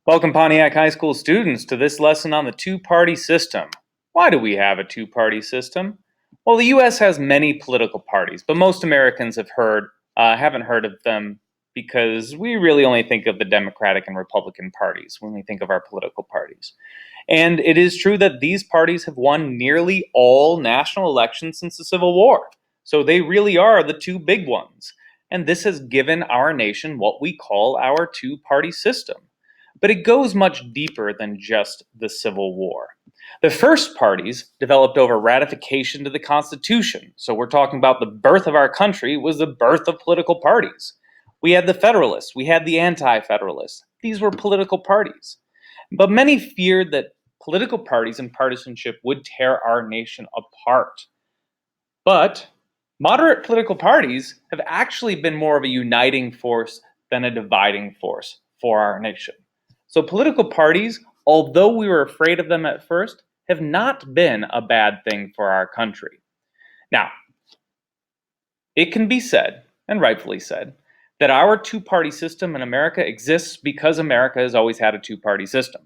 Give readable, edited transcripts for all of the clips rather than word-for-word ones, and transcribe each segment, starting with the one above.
Welcome, Pontiac High School students, to this lesson on the two-party system. Why do we have a two-party system? Well, the U.S. has many political parties, but most Americans haven't heard of them because we really only think of the Democratic and Republican parties when we think of our political parties. And it is true that these parties have won nearly all national elections since the Civil War. So they really are the two big ones. And this has given our nation what we call our two-party system. But it goes much deeper than just the Civil War. The first parties developed over ratification to the Constitution. So we're talking about the birth of our country was the birth of political parties. We had the Federalists, we had the Anti-Federalists. These were political parties. But many feared that political parties and partisanship would tear our nation apart. But moderate political parties have actually been more of a uniting force than a dividing force for our nation. So political parties, although we were afraid of them at first, have not been a bad thing for our country. Now, it can be said, and rightfully said, that our two-party system in America exists because America has always had a two-party system.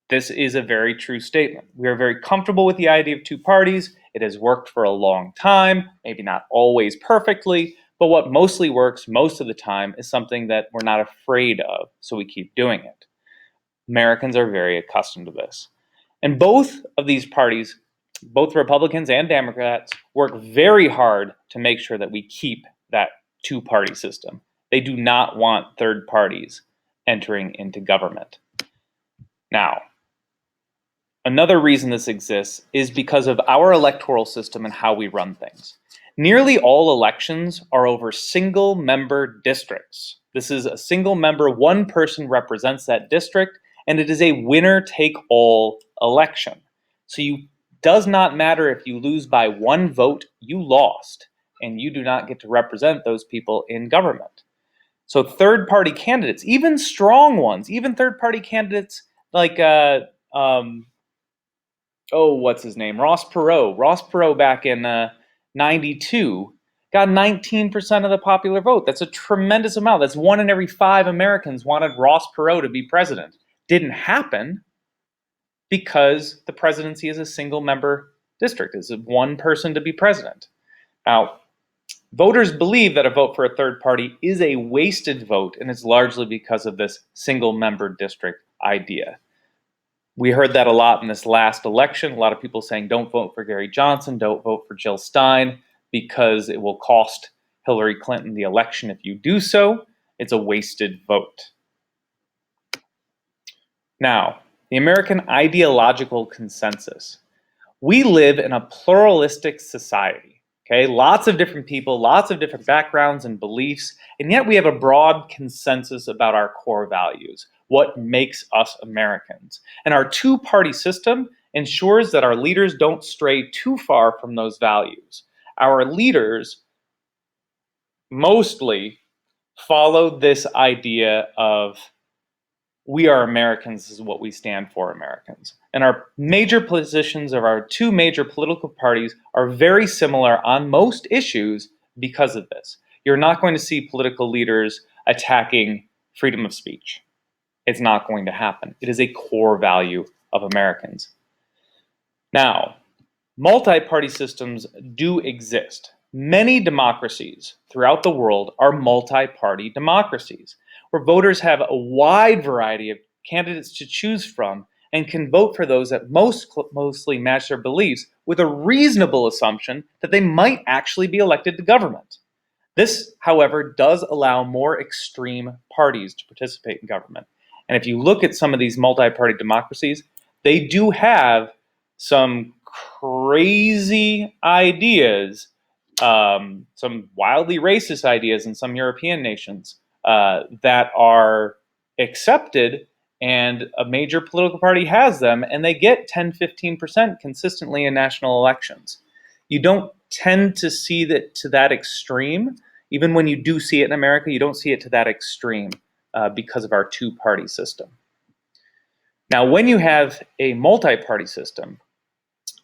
This is a very true statement. We are very comfortable with the idea of two parties. It has worked for a long time, maybe not always perfectly, but what mostly works most of the time is something that we're not afraid of, so we keep doing it. Americans are very accustomed to this. And both of these parties, both Republicans and Democrats, work very hard to make sure that we keep that two-party system. They do not want third parties entering into government. Now, another reason this exists is because of our electoral system and how we run things. Nearly all elections are over single-member districts. This is a single member, one person represents that district, and it is a winner-take-all election. So it does not matter if you lose by one vote, you lost, and you do not get to represent those people in government. So third-party candidates, even strong ones, even third-party candidates like, what's his name? Ross Perot. Ross Perot back in 92 got 19% of the popular vote. That's a tremendous amount. That's 1 in every 5 Americans wanted Ross Perot to be president. Didn't happen because the presidency is a single member district. It's one person to be president. Now, voters believe that a vote for a third party is a wasted vote, and it's largely because of this single member district idea. We heard that a lot in this last election. A lot of people saying don't vote for Gary Johnson, don't vote for Jill Stein, because it will cost Hillary Clinton the election if you do so. It's a wasted vote. Now, the American ideological consensus. We live in a pluralistic society, okay? Lots of different people, lots of different backgrounds and beliefs, and yet we have a broad consensus about our core values, what makes us Americans. And our two-party system ensures that our leaders don't stray too far from those values. Our leaders mostly follow this idea of we are Americans, this is what we stand for, Americans. And our major positions of our two major political parties are very similar on most issues because of this. You're not going to see political leaders attacking freedom of speech. It's not going to happen. It is a core value of Americans. Now, multi-party systems do exist. Many democracies throughout the world are multi-party democracies, where voters have a wide variety of candidates to choose from and can vote for those that mostly match their beliefs with a reasonable assumption that they might actually be elected to government. This, however, does allow more extreme parties to participate in government. And if you look at some of these multi-party democracies, they do have some crazy ideas, some wildly racist ideas in some European nations that are accepted, and a major political party has them, and they get 10-15% consistently in national elections. You don't tend to see that to that extreme. Even when you do see it in America, you don't see it to that extreme because of our two-party system. Now, when you have a multi-party system,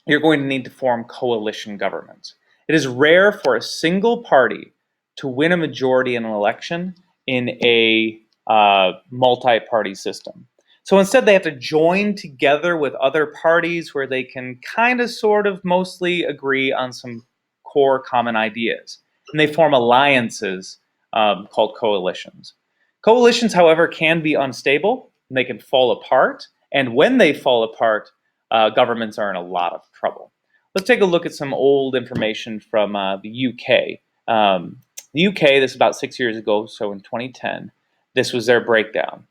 you're going to need to form coalition governments. It is rare for a single party to win a majority in an election in a multi-party system. So instead, they have to join together with other parties where they can kind of, sort of, mostly agree on some core common ideas. And they form alliances called coalitions. Coalitions, however, can be unstable, and they can fall apart. And when they fall apart, governments are in a lot of trouble. Let's take a look at some old information from the UK. The UK, this is about 6 years ago, so in 2010, this was their breakdown.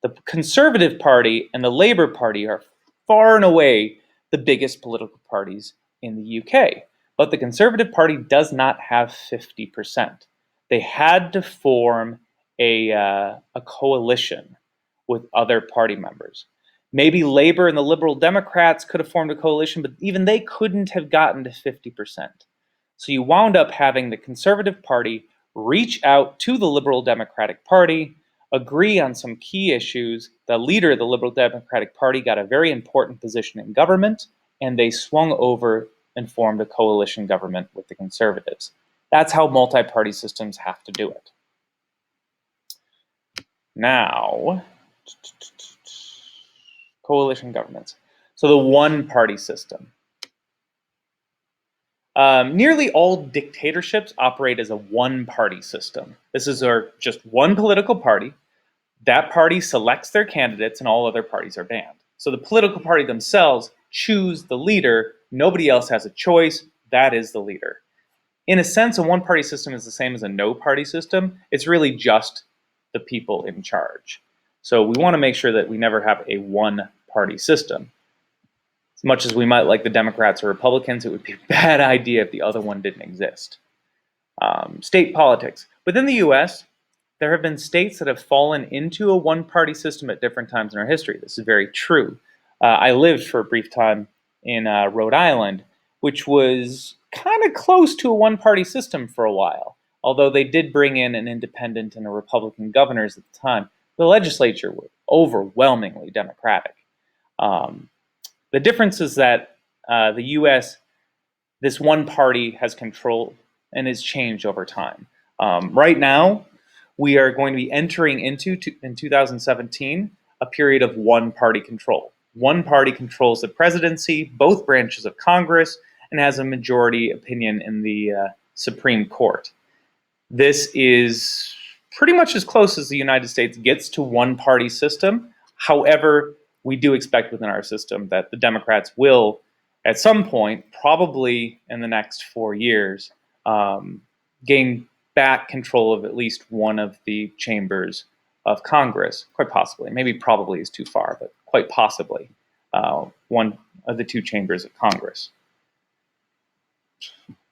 The Conservative Party and the Labour Party are far and away the biggest political parties in the UK. But the Conservative Party does not have 50%. They had to form a coalition with other party members. Maybe Labour and the Liberal Democrats could have formed a coalition, but even they couldn't have gotten to 50%. So you wound up having the Conservative Party reach out to the Liberal Democratic Party, agree on some key issues. The leader of the Liberal Democratic Party got a very important position in government, and they swung over and formed a coalition government with the Conservatives. That's how multi-party systems have to do it. Now, coalition governments. So the one-party system. Nearly all dictatorships operate as a one-party system. This is just one political party. That party selects their candidates, and all other parties are banned. So the political party themselves choose the leader. Nobody else has a choice. That is the leader. In a sense, a one-party system is the same as a no-party system. It's really just the people in charge. So we want to make sure that we never have a one-party system. As much as we might like the Democrats or Republicans, it would be a bad idea if the other one didn't exist. State politics. Within the US, there have been states that have fallen into a one-party system at different times in our history. This is very true. I lived for a brief time in Rhode Island, which was kind of close to a one-party system for a while. Although they did bring in an independent and a Republican governors at the time, the legislature was overwhelmingly Democratic. The difference is that the U.S., this one party has control and has changed over time. Right now, we are going to be entering into, in 2017, a period of one-party control. One party controls the presidency, both branches of Congress, and has a majority opinion in the Supreme Court. This is pretty much as close as the United States gets to one-party system. However, we do expect within our system that the Democrats will, at some point, probably in the next 4 years, gain back control of at least one of the chambers of Congress, quite possibly. Maybe probably is too far, but quite possibly one of the two chambers of Congress.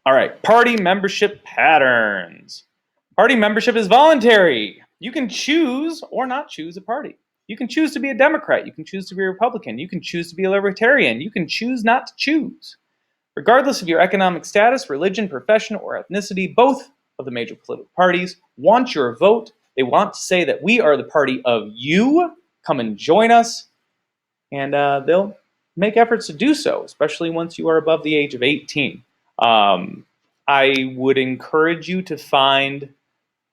All right, party membership patterns. Party membership is voluntary. You can choose or not choose a party. You can choose to be a Democrat. You can choose to be a Republican. You can choose to be a Libertarian. You can choose not to choose. Regardless of your economic status, religion, profession, or ethnicity, both of the major political parties want your vote. They want to say that we are the party of you. Come and join us. And they'll make efforts to do so, especially once you are above the age of 18. I would encourage you to find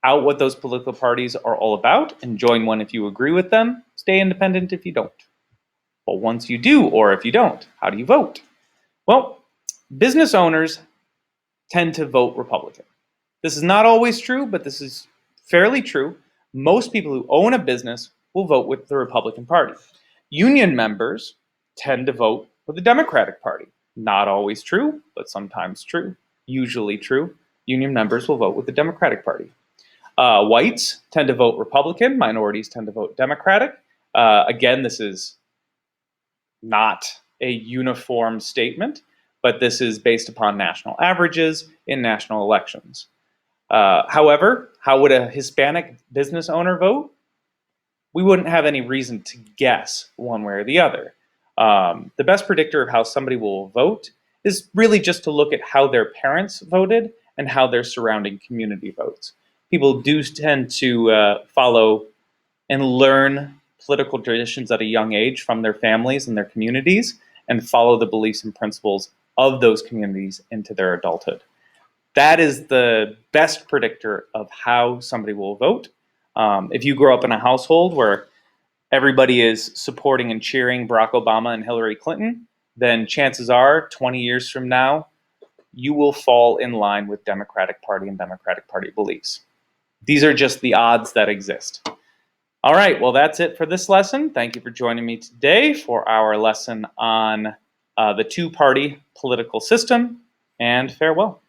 out what those political parties are all about and join one if you agree with them. Stay independent if you don't. But once you do, or if you don't, how do you vote? Well, business owners tend to vote Republican. This is not always true, but this is fairly true. Most people who own a business will vote with the Republican Party. Union members tend to vote with the Democratic Party. Not always true, but sometimes true. Usually true. Union members will vote with the Democratic Party. Whites tend to vote Republican. Minorities tend to vote Democratic. Again, this is not a uniform statement, but this is based upon national averages in national elections. However, how would a Hispanic business owner vote? We wouldn't have any reason to guess one way or the other. The best predictor of how somebody will vote is really just to look at how their parents voted and how their surrounding community votes. People do tend to follow and learn political traditions at a young age from their families and their communities and follow the beliefs and principles of those communities into their adulthood. That is the best predictor of how somebody will vote. If you grow up in a household where everybody is supporting and cheering Barack Obama and Hillary Clinton, then chances are 20 years from now, you will fall in line with Democratic Party and Democratic Party beliefs. These are just the odds that exist. All right, well, that's it for this lesson. Thank you for joining me today for our lesson on the two-party political system, and farewell.